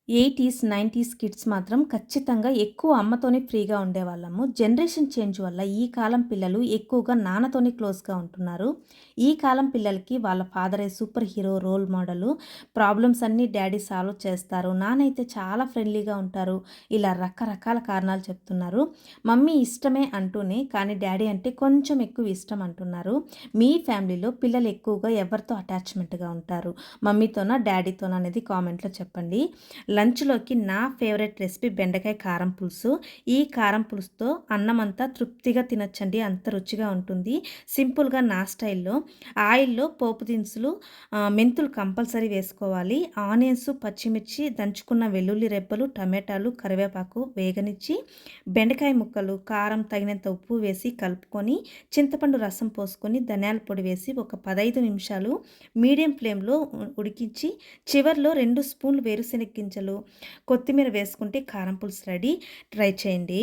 Eighties, 90స్ kids మాత్రం ఖచ్చితంగా ఎక్కువ అమ్మతోనే ఫ్రీగా ఉండేవాళ్ళము. జనరేషన్ చేంజ్ వల్ల ఈ కాలం పిల్లలు ఎక్కువగా నాన్నతోనే క్లోజ్‌గా ఉంటున్నారు. ఈ కాలం పిల్లలకి వాళ్ళ ఫాదరే super hero, role model. Problems అన్నీ డ్యాడీ సాల్వ్ చేస్తారు. నాన్న అయితే చాలా ఫ్రెండ్లీగా ఉంటారు. ఇలా రకరకాల కారణాలు చెప్తున్నారు. మమ్మీ ఇష్టమే అంటూనే కానీ డ్యాడీ అంటే కొంచెం ఎక్కువ ఇష్టం అంటున్నారు. మీ ఫ్యామిలీలో పిల్లలు ఎక్కువగా ఎవరితో అటాచ్‌మెంట్‌గా ఉంటారు? మమ్మీతోనా? డ్యాడీతోనా? అనేది కామెంట్‌లో చెప్పండి. లంచ్‌లోకి నా ఫేవరెట్ రెసిపీ బెండకాయ కారం పులుసు. ఈ కారం పులుసుతో అన్నమంతా తృప్తిగా తినొచ్చండి. అంత రుచిగా ఉంటుంది. సింపుల్‌గా నా స్టైల్‌లో ఆయిల్‌లో పోపు దినుసులు, మెంతులు కంపల్సరీ వేసుకోవాలి. ఆనియన్స్, పచ్చిమిర్చి, దంచుకున్న వెల్లుల్లి రెబ్బలు, టమాటాలు, కరివేపాకు వేగనిచ్చి బెండకాయ ముక్కలు, కారం తగినంత ఉప్పు వేసి కలుపుకొని చింతపండు రసం పోసుకొని ధనియాల పొడి వేసి ఒక 15 నిమిషాలు మీడియం ఫ్లేమ్‌లో ఉడికించి చివర్లో 2 స్పూన్లు వేరుశెనగ గింజలు, కొత్తిమీర వేసుకుంటే కారం పులుసు రెడీ. ట్రై చేయండి.